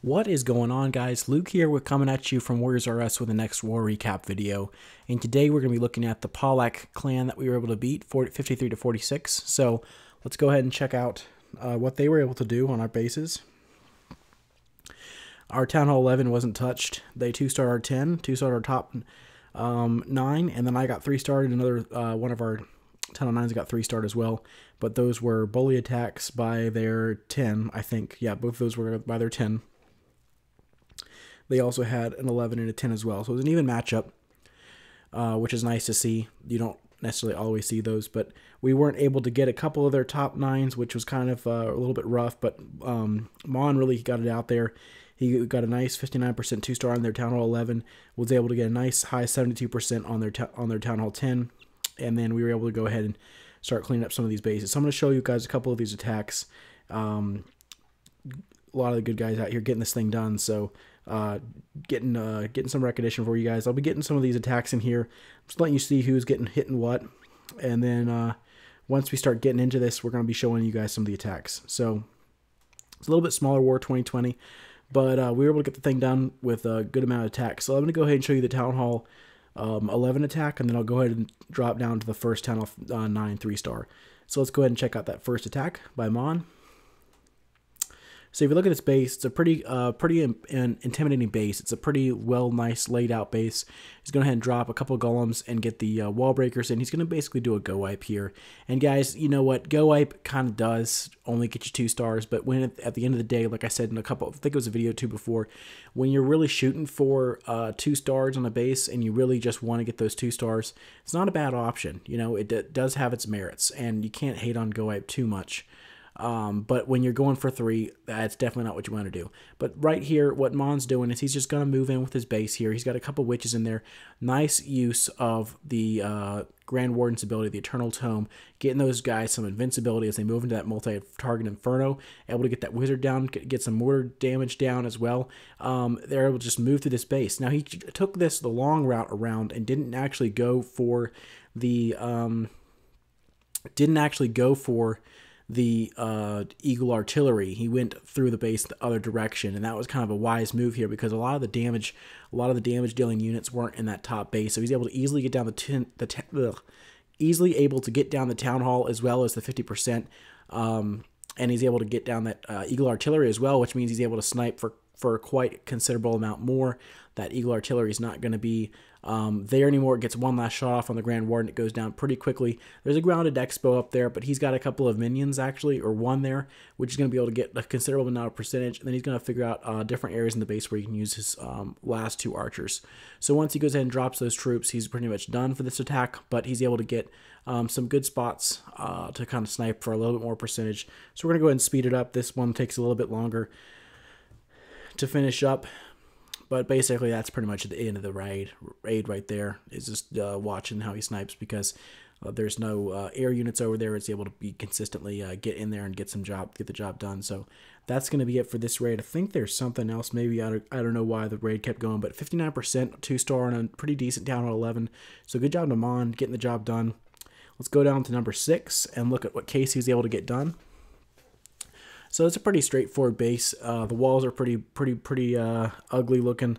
What is going on, guys? Luke here with coming at you from Warriors R Us with the next war recap video. And today we're going to be looking at the P.A.L.A.C.H clan that we were able to beat 53 to 46. So let's go ahead and check out what they were able to do on our bases. Our Town Hall 11 wasn't touched. They 2-starred our 10, 2-starred our top 9, and then I got 3-starred. Another one of our Town Hall 9s got 3-starred as well. But those were bully attacks by their 10, I think. Yeah, both of those were by their 10. They also had an 11 and a 10 as well. So it was an even matchup, which is nice to see. You don't necessarily always see those, but we weren't able to get a couple of their top 9s, which was kind of a little bit rough, but Mon really got it out there. He got a nice 59% 2-star on their Town Hall 11, was able to get a nice high 72% on their Town Hall 10, and then we were able to go ahead and start cleaning up some of these bases. So I'm going to show you guys a couple of these attacks. A lot of the good guys out here getting this thing done, so getting some recognition for you guys. I'll be getting some of these attacks in here, just letting you see who's getting hit and what, and then once we start getting into this, we're going to be showing you guys some of the attacks. So it's a little bit smaller war 2020, but we were able to get the thing done with a good amount of attacks. So I'm going to go ahead and show you the Town Hall 11 attack, and then I'll go ahead and drop down to the first Town Hall 9 3-star. So let's go ahead and check out that first attack by Mon. So if you look at its base, it's a pretty intimidating base. It's a pretty nice laid out base. He's going to go ahead and drop a couple golems and get the wall breakers, and he's going to basically do a go wipe here. And guys, you know what? Go wipe kind of does only get you 2 stars, but when at the end of the day, like I said in I think it was a video too before, when you're really shooting for 2 stars on a base and you really just want to get those 2 stars, it's not a bad option. You know, it does have its merits, and you can't hate on go wipe too much. But when you're going for 3, that's definitely not what you want to do. But right here, what Mon's doing is he's just going to move in with his base here. He's got a couple witches in there. Nice use of the Grand Warden's ability, the Eternal Tome, getting those guys some invincibility as they move into that multi-target Inferno, able to get that wizard down, get some mortar damage down as well. They're able to just move through this base. Now, he took this the long route around and didn't actually go for the Eagle artillery. He went through the base the other direction, and that was kind of a wise move here because a lot of the damage dealing units weren't in that top base, so he's able to easily get down easily able to get down the Town Hall as well as the 50%, and he's able to get down that Eagle artillery as well, which means he's able to snipe for quite a considerable amount more. That Eagle artillery is not going to be there anymore. It gets one last shot off on the Grand Warden. It goes down pretty quickly. There's a grounded Expo up there, but he's got a couple of minions actually, or one there, which is going to be able to get a considerable amount of percentage. And then he's going to figure out different areas in the base where he can use his last 2 archers. So once he goes ahead and drops those troops, he's pretty much done for this attack, but he's able to get some good spots to kind of snipe for a little bit more percentage. So we're going to go ahead and speed it up. This one takes a little bit longer to finish up, but basically that's pretty much the end of the raid right there, is just watching how he snipes, because there's no air units over there. It's able to be consistently get in there and get the job done. So that's going to be it for this raid. I think there's something else, maybe I don't know why the raid kept going, but 59% 2-star on a pretty decent Town Hall 11. So good job to Mon getting the job done. Let's go down to number 6 and look at what Casey's able to get done. So it's a pretty straightforward base. The walls are pretty ugly looking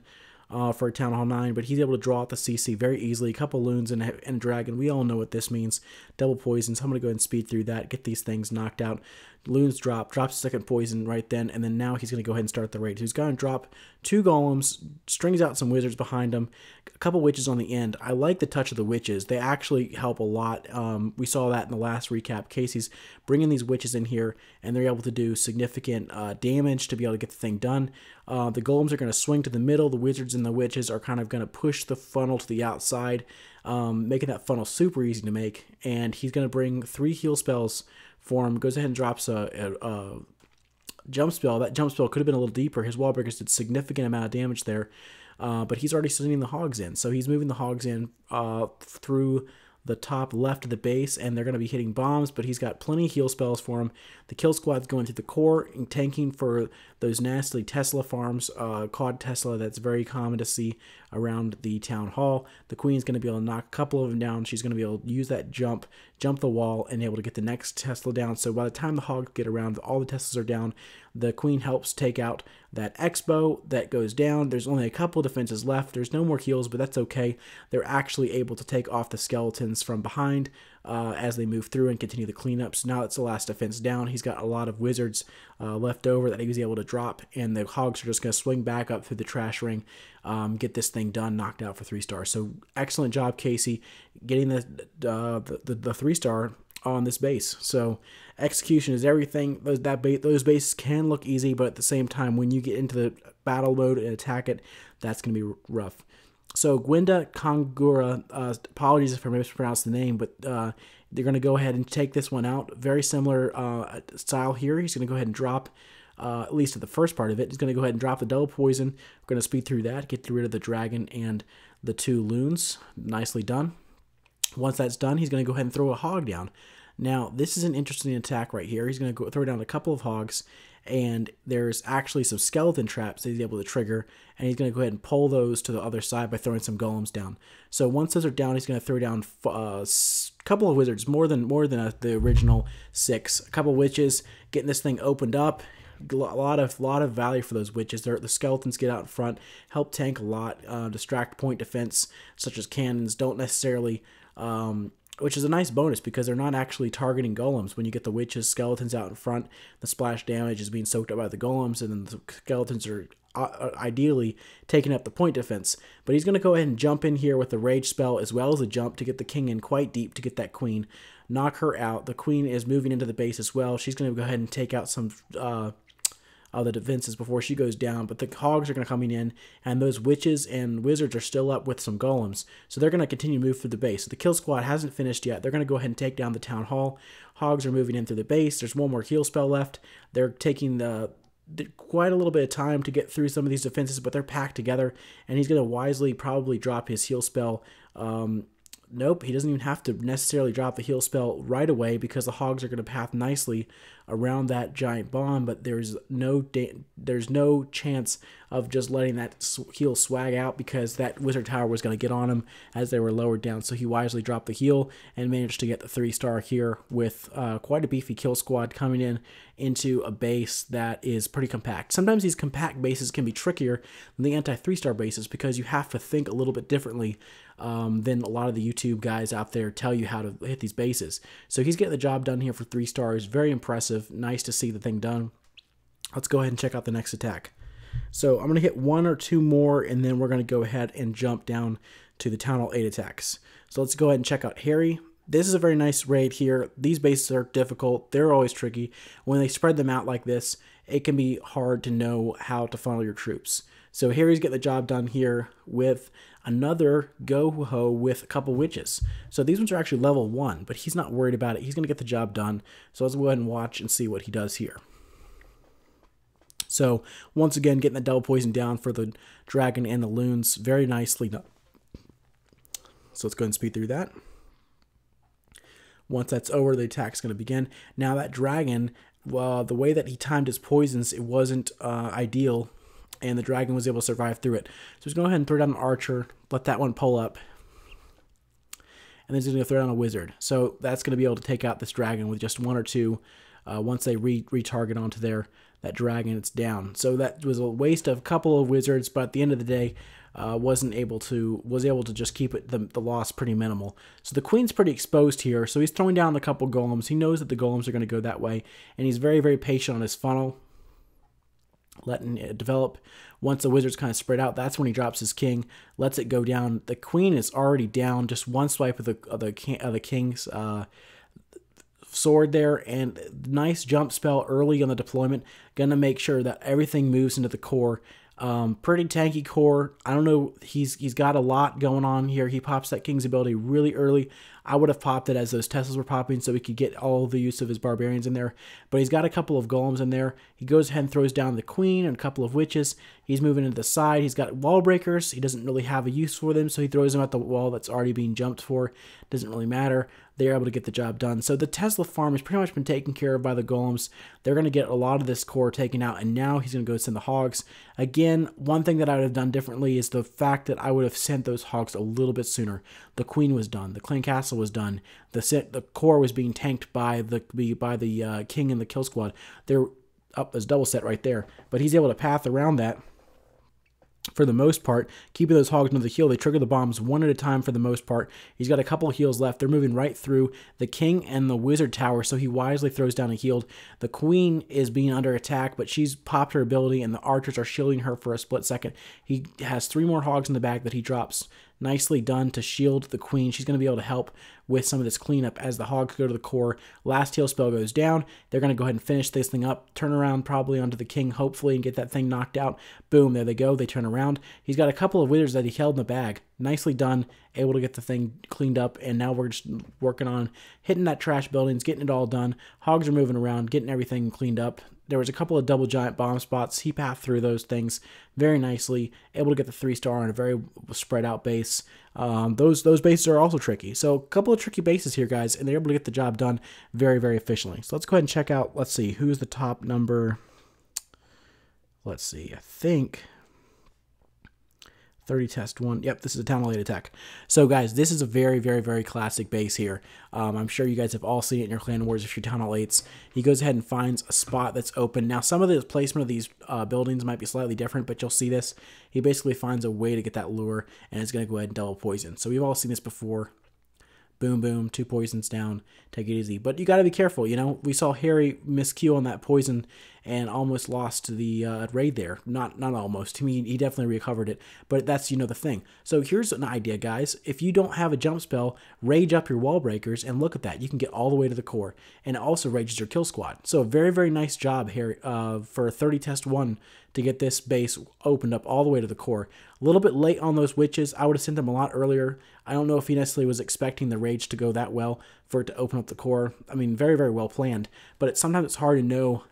for a Town Hall 9, but he's able to draw out the CC very easily. A couple loons and a dragon. We all know what this means. Double poison. So I'm going to go ahead and speed through that, get these things knocked out. Loons drops second poison right then, and then now he's going to go ahead and start the raid. So he's going to drop 2 golems, strings out some wizards behind him, a couple witches on the end. I like the touch of the witches. They actually help a lot. We saw that in the last recap. Casey's bringing these witches in here, and they're able to do significant damage to be able to get the thing done. The golems are going to swing to the middle. The wizards and the witches are kind of going to push the funnel to the outside, making that funnel super easy to make. And he's going to bring 3 heal spells for him. Goes ahead and drops a jump spell. That jump spell could have been a little deeper. His wall breakers did significant amount of damage there, but he's already sending the hogs in. So he's moving the hogs in through the top left of the base, and they're going to be hitting bombs, but he's got plenty of heal spells for him. The kill squad's going through the core and tanking for those nasty Tesla farms, COD Tesla, that's very common to see around the town hall. The queen's going to be able to knock a couple of them down. She's going to be able to use that jump the wall, and able to get the next Tesla down. So by the time the hogs get around, all the Teslas are down. The queen helps take out that Expo that goes down. There's only a couple defenses left. There's no more heals, but that's okay. They're actually able to take off the skeletons from behind as they move through and continue the cleanups. Now it's the last defense down. He's got a lot of wizards left over that he was able to drop, and the hogs are just going to swing back up through the trash ring, get this thing done, knocked out for 3 stars. So excellent job, Casey, getting the 3-star on this base. So execution is everything. Those bases can look easy, but at the same time, when you get into the battle mode and attack it, that's going to be rough. So Gwenda Kongura, apologies if I mispronounced the name, but they're going to go ahead and take this one out. Very similar style here. He's going to go ahead and drop, at least at the first part of it, he's going to go ahead and drop the double poison. We're going to speed through that, get rid of the dragon and the 2 loons. Nicely done. Once that's done, he's going to go ahead and throw a hog down. Now, this is an interesting attack right here. He's going to go throw down a couple of hogs, and there's actually some skeleton traps that he's able to trigger, and he's going to go ahead and pull those to the other side by throwing some golems down. So once those are down, he's going to throw down a couple of wizards, more than the original 6. A couple of witches, getting this thing opened up. A lot of value for those witches. The skeletons get out in front, help tank a lot, distract point defense, such as cannons. Don't necessarily... which is a nice bonus because they're not actually targeting golems. When you get the witches, skeletons out in front, the splash damage is being soaked up by the golems, and then the skeletons are ideally taking up the point defense. But he's going to go ahead and jump in here with the rage spell as well as a jump to get the king in quite deep to get that queen, knock her out. The queen is moving into the base as well. She's going to go ahead and take out some the defenses before she goes down, but the hogs are going to coming in, and those witches and wizards are still up with some golems, so they're going to continue to move through the base. So the kill squad hasn't finished yet. They're going to go ahead and take down the town hall. Hogs are moving in through the base. There's one more heal spell left. They're taking quite a little bit of time to get through some of these defenses, but they're packed together, and he's going to wisely probably drop his heal spell. Nope, he doesn't even have to necessarily drop the heal spell right away because the hogs are going to path nicely around that giant bomb, but there's no chance of just letting that heal swag out because that wizard tower was going to get on him as they were lowered down. So he wisely dropped the heal and managed to get the 3-star here with quite a beefy kill squad coming into a base that is pretty compact. Sometimes these compact bases can be trickier than the anti-3-star bases because you have to think a little bit differently than a lot of the YouTube guys out there tell you how to hit these bases. So he's getting the job done here for 3 stars. Very impressive. Nice to see the thing done. Let's go ahead and check out the next attack. So I'm going to hit 1 or 2 more, and then we're going to go ahead and jump down to the Town Hall 8 attacks. So let's go ahead and check out Harry. This is a very nice raid here. These bases are difficult. They're always tricky. When they spread them out like this, it can be hard to know how to funnel your troops. So Harry's getting the job done here with another go-ho with a couple witches. So these ones are actually level 1, but he's not worried about it. He's going to get the job done. So let's go ahead and watch and see what he does here. So once again, getting the double poison down for the dragon and the loons. Very nicely done. So let's go ahead and speed through that. Once that's over, the attack's going to begin. Now that dragon, well, the way that he timed his poisons, it wasn't ideal, and the dragon was able to survive through it. So he's going to go ahead and throw down an archer, let that one pull up, and then he's going to throw down a wizard. So that's going to be able to take out this dragon with just 1 or 2. Once they retarget onto that dragon, it's down. So that was a waste of a couple of wizards, but at the end of the day, was able to just keep it the loss pretty minimal. So the queen's pretty exposed here. So he's throwing down a couple golems. He knows that the golems are going to go that way, and he's very, very patient on his funnel, letting it develop. Once the wizards kind of spread out, that's when he drops his king, lets it go down. The queen is already down. Just one swipe of the king's sword there, and nice jump spell early on the deployment. Gonna make sure that everything moves into the core. Pretty tanky core. I don't know, he's got a lot going on here. He pops that king's ability really early. I would have popped it as those Teslas were popping so he could get all the use of his barbarians in there. But he's got a couple of golems in there. He goes ahead and throws down the queen and a couple of witches. He's moving into the side. He's got wall breakers. He doesn't really have a use for them, so he throws them at the wall that's already being jumped for. Doesn't really matter. they're able to get the job done. So the Tesla farm has pretty much been taken care of by the golems. They're going to get a lot of this core taken out, and now he's going to go send the hogs. Again, one thing that I would have done differently is the fact that I would have sent those hogs a little bit sooner. The queen was done. The clan castle was done. The core was being tanked by the king and the kill squad. They're up as double set right there, but he's able to path around that for the most part, keeping those hogs into the heal. They trigger the bombs one at a time for the most part. He's got a couple of heals left. They're moving right through the king and the wizard tower, so he wisely throws down a healed. The queen is being under attack, but she's popped her ability, and the archers are shielding her for a split second. He has 3 more hogs in the bag that he drops. Nicely done to shield the queen. She's going to be able to help with some of this cleanup as the hogs go to the core. Last heal spell goes down. They're going to go ahead and finish this thing up. Turn around probably onto the king, hopefully, and get that thing knocked out. Boom, there they go. They turn around. He's got a couple of wizards that he held in the bag. Nicely done. Able to get the thing cleaned up, and now we're just working on hitting that trash buildings, getting it all done. Hogs are moving around, getting everything cleaned up. There was a couple of double giant bomb spots. He pathed through those things very nicely, able to get the 3-star on a very spread out base. Those bases are also tricky. So a couple of tricky bases here, guys, and they're able to get the job done very, very efficiently. So let's go ahead and check out, let's see, who's the top number? Let's see, I think 30 test 1. Yep, this is a Town Hall 8 attack. So, guys, this is a very, very, very classic base here. I'm sure you guys have all seen it in your Clan Wars if you're Town Hall 8s. He goes ahead and finds a spot that's open. Now, some of the placement of these buildings might be slightly different, but you'll see this. He basically finds a way to get that lure, and it's going to go ahead and double poison. So, we've all seen this before. Boom, boom, 2 poisons down. Take it easy. But you got to be careful, you know. We saw Harry miscue on that poison and almost lost the raid there. Not almost. I mean, he definitely recovered it. But that's, you know, the thing. So here's an idea, guys. If you don't have a jump spell, rage up your wall breakers, and look at that. You can get all the way to the core. And it also rages your kill squad. So a very, very nice job, Harry, for 30 test 1 to get this base opened up all the way to the core. A little bit late on those witches. I would have sent them a lot earlier. I don't know if he necessarily was expecting the rage to go that well for it to open up the core. I mean, very, very well planned. But sometimes it's hard to know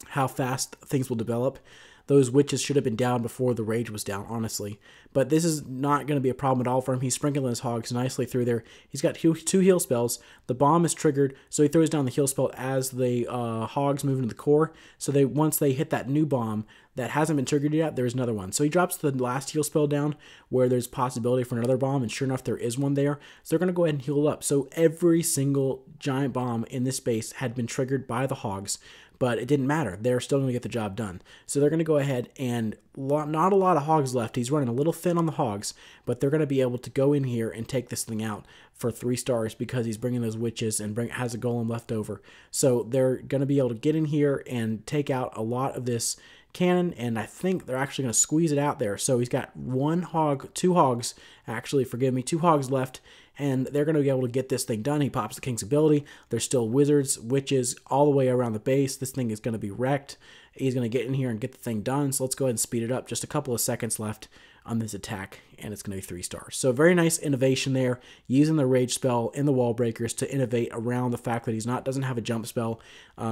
how fast things will develop. Those witches should have been down before the rage was down, honestly. But this is not going to be a problem at all for him. He's sprinkling his hogs nicely through there. He's got 2 heal spells. The bomb is triggered, so he throws down the heal spell as the hogs move into the core. So once they hit that new bomb that hasn't been triggered yet, there's another one. So he drops the last heal spell down where there's possibility for another bomb, and sure enough, there is one there. So they're going to go ahead and heal up. So every single giant bomb in this base had been triggered by the hogs, but it didn't matter. They're still going to get the job done. So they're going to go ahead and not a lot of hogs left. He's running a little thin on the hogs, but they're going to be able to go in here and take this thing out for 3 stars because he's bringing those witches and has a golem left over. So they're going to be able to get in here and take out a lot of this cannon, and I think they're actually going to squeeze it out there. So he's got 2 hogs, actually, forgive me, 2 hogs left, and they're going to be able to get this thing done. He pops the king's ability. There's still wizards, witches all the way around the base. This thing is going to be wrecked. He's going to get in here and get the thing done. So let's go ahead and speed it up. Just a couple of seconds left on this attack, and it's going to be 3 stars. So very nice innovation there, using the rage spell in the wall breakers to innovate around the fact that doesn't have a jump spell,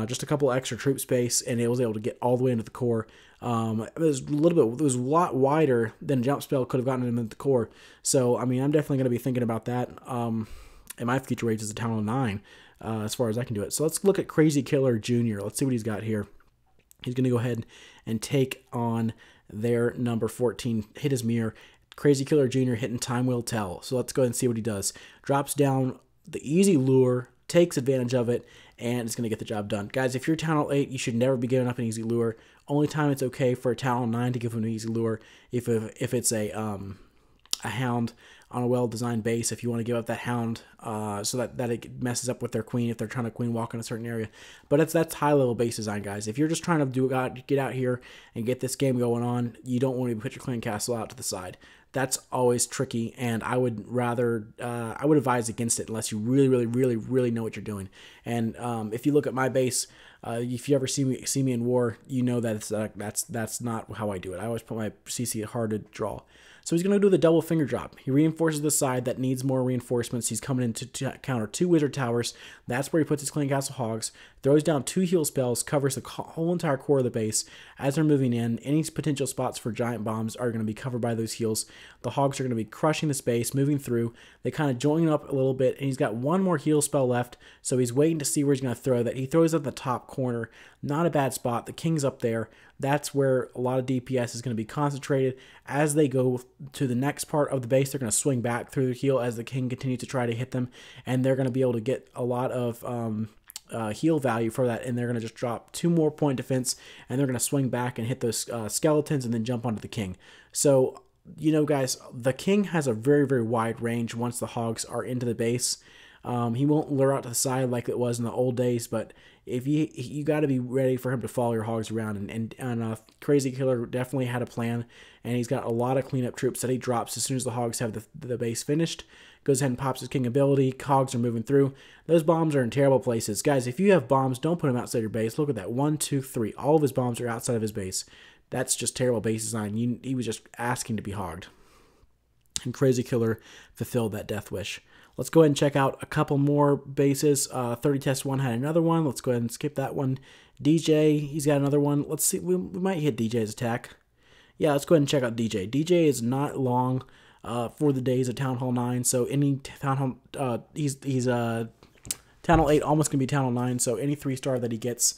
just a couple extra troop space, and it was able to get all the way into the core. It was a lot wider than a jump spell could have gotten him into the core. So I mean, I'm definitely going to be thinking about that in my future raids as a Town Hall 9, as far as I can do it. So let's look at Crazy Killer Jr. Let's see what he's got here. He's going to go ahead and take on their number 14, hit his mirror. Crazy Killer Jr. hitting Time Will Tell. So let's go ahead and see what he does. Drops down the easy lure, takes advantage of it, and it's going to get the job done. Guys, if you're Town Hall 8, you should never be giving up an easy lure. Only time it's okay for a Town Hall 9 to give him an easy lure if it's a hound on a well-designed base, if you want to give up that hound so that it messes up with their queen if they're trying to queen walk in a certain area. But that's high-level base design, guys. If you're just trying to get out here and get this game going on, you don't want to put your clan castle out to the side. That's always tricky, and I would advise against it unless you really, really, really, really know what you're doing. And if you look at my base, If you ever see me in war, you know that's not how I do it. I always put my CC hard to draw. So he's going to do the double finger drop. He reinforces the side that needs more reinforcements. He's coming in to counter 2 wizard towers. That's where he puts his Clan Castle Hogs, throws down 2 heal spells, covers the whole entire core of the base. As they're moving in, any potential spots for giant bombs are going to be covered by those heals. The Hogs are going to be crushing the space, moving through. They kind of join up a little bit, and he's got 1 more heal spell left, so he's waiting to see where he's going to throw that. He throws at the top corner. Not a bad spot. The King's up there. That's where a lot of DPS is going to be concentrated. As they go to the next part of the base, they're going to swing back through the heal as the King continues to try to hit them, and they're going to be able to get a lot of heal value for that, and they're going to just drop 2 more point defense, and they're going to swing back and hit those skeletons and then jump onto the King. So, you know, guys, the King has a very, very wide range once the Hogs are into the base. He won't lure out to the side like it was in the old days, but if you got to be ready for him to follow your Hogs around, and Crazy Killer definitely had a plan, and he's got a lot of cleanup troops that he drops as soon as the Hogs have the base finished. Goes ahead and pops his King ability. Hogs are moving through. Those bombs are in terrible places. Guys, if you have bombs, don't put them outside your base. Look at that. 1, 2, 3. All of his bombs are outside of his base. That's just terrible base design. He was just asking to be hogged. And Crazy Killer fulfilled that death wish. Let's go ahead and check out a couple more bases. 30 Test 1 had another one. Let's go ahead and skip that one. DJ, he's got another one. Let's see. We might hit DJ's attack. Yeah, let's go ahead and check out DJ. DJ is not long for the days of Town Hall 9. So any Town Hall, he's Town Hall 8, almost going to be Town Hall 9. So any 3-star that he gets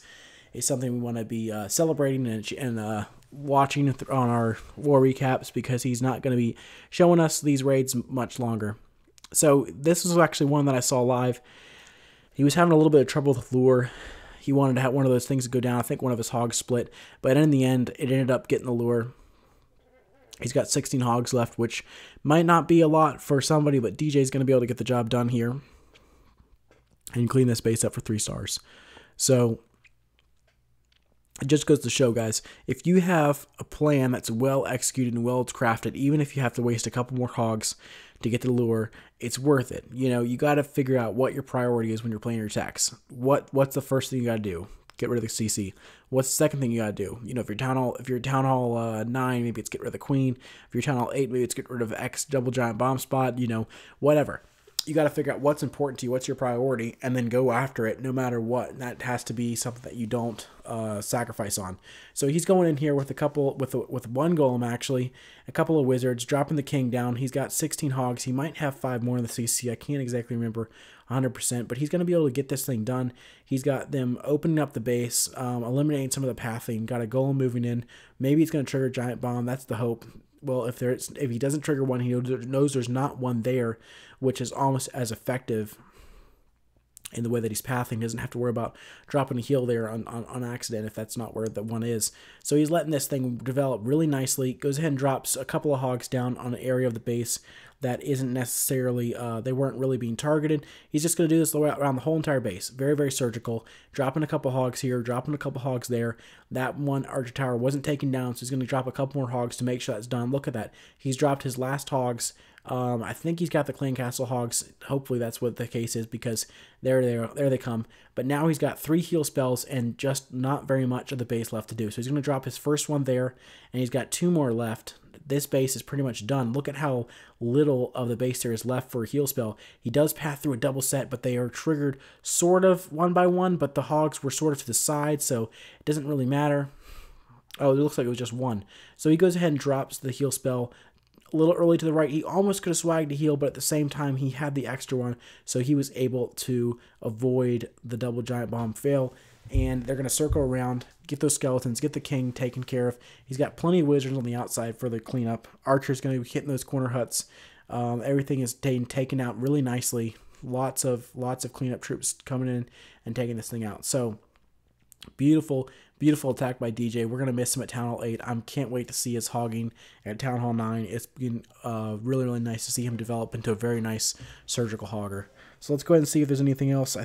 is something we want to be celebrating and watching on our war recaps, because he's not going to be showing us these raids much longer. So this was actually one that I saw live. He was having a little bit of trouble with lure. He wanted to have one of those things to go down. I think one of his Hogs split, but in the end, it ended up getting the lure. He's got 16 Hogs left, which might not be a lot for somebody, but DJ's going to be able to get the job done here and clean this base up for 3 stars. So it just goes to show, guys, if you have a plan that's well executed and well crafted, even if you have to waste a couple more Hogs to get the lure, it's worth it. You know, you got to figure out what your priority is when you're playing your attacks. What's the first thing you got to do? Get rid of the CC. What's the second thing you got to do? You know, if you're Town Hall 9, maybe it's get rid of the Queen. If you're Town Hall 8, maybe it's get rid of X double giant bomb spot. You know, whatever. You got to figure out what's important to you, what's your priority, and then go after it no matter what. And that has to be something that you don't sacrifice on. So he's going in here with with 1 golem, actually, a couple of wizards, dropping the King down. He's got 16 Hogs. He might have 5 more in the CC. I can't exactly remember 100%, but he's going to be able to get this thing done. He's got them opening up the base, eliminating some of the pathing, got a golem moving in. Maybe he's going to trigger giant bomb. That's the hope. Well, if he doesn't trigger one, he knows there's not one there, which is almost as effective in the way that he's pathing. He doesn't have to worry about dropping a heal there on accident if that's not where the one is. So he's letting this thing develop really nicely. Goes ahead and drops a couple of Hogs down on an area of the base that isn't necessarily, they weren't really being targeted. He's just going to do this around the whole entire base. Very, very surgical. Dropping a couple Hogs here, dropping a couple Hogs there. That one Archer Tower wasn't taken down, so he's going to drop a couple more Hogs to make sure that's done. Look at that. He's dropped his last Hogs. I think he's got the Clan Castle Hogs. Hopefully that's what the case is, because there they come. But now he's got 3 heal spells and just not very much of the base left to do. So he's going to drop his first one there, and he's got 2 more left. This base is pretty much done. Look at how little of the base there is left for a heal spell. He does path through a double set, but they are triggered sort of one by one, but the Hogs were sort of to the side, so it doesn't really matter. Oh, it looks like it was just 1. So he goes ahead and drops the heal spell a little early to the right. He almost could have swagged a heal, but at the same time, he had the extra one, so he was able to avoid the double giant bomb fail. And they're going to circle around, get those skeletons, get the King taken care of. He's got plenty of wizards on the outside for the cleanup. Archer's going to be hitting those corner huts. Everything is taken out really nicely. Lots of cleanup troops coming in and taking this thing out. So beautiful, beautiful attack by DJ. We're going to miss him at Town Hall 8. I can't wait to see his hogging at Town Hall 9. It's been really, really nice to see him develop into a very nice surgical hogger. So let's go ahead and see if there's anything else.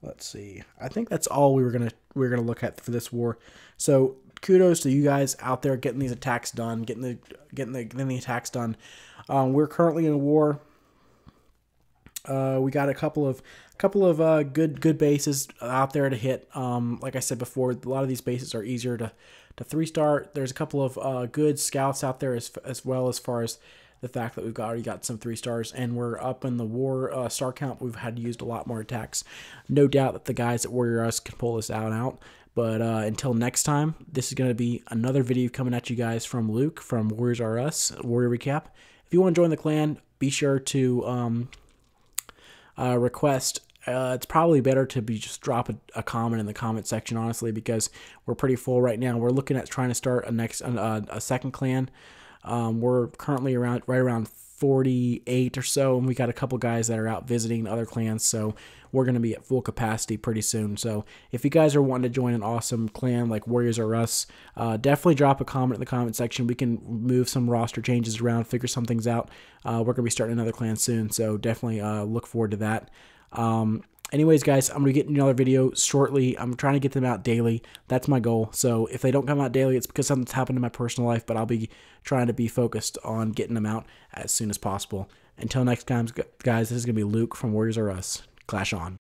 Let's see. I think that's all we're gonna look at for this war. So kudos to you guys out there getting these attacks done, getting the attacks done. We're currently in a war. We got a couple of good bases out there to hit. Like I said before, a lot of these bases are easier to 3-star. There's a couple of good scouts out there as well, as far as the fact that we've already got some 3-stars, and we're up in the war star count. We've had used a lot more attacks. No doubt that the guys at Warrior Us can pull this out. But until next time, this is going to be another video coming at you guys from Luke from Warriors R Us Warrior Recap. If you want to join the clan, be sure to request. It's probably better to just drop a comment in the comment section, honestly, because we're pretty full right now. We're looking at trying to start a second clan. We're currently right around 48 or so, and we got a couple guys that are out visiting other clans, so we're going to be at full capacity pretty soon. So if you guys are wanting to join an awesome clan like Warriors R Us, definitely drop a comment in the comment section. We can move some roster changes around, figure some things out. We're going to be starting another clan soon, so definitely look forward to that. Anyways, guys, I'm going to get another video shortly. I'm trying to get them out daily. That's my goal. So if they don't come out daily, it's because something's happened in my personal life, but I'll be trying to be focused on getting them out as soon as possible. Until next time, guys, this is going to be Luke from Warriors R Us. Clash on.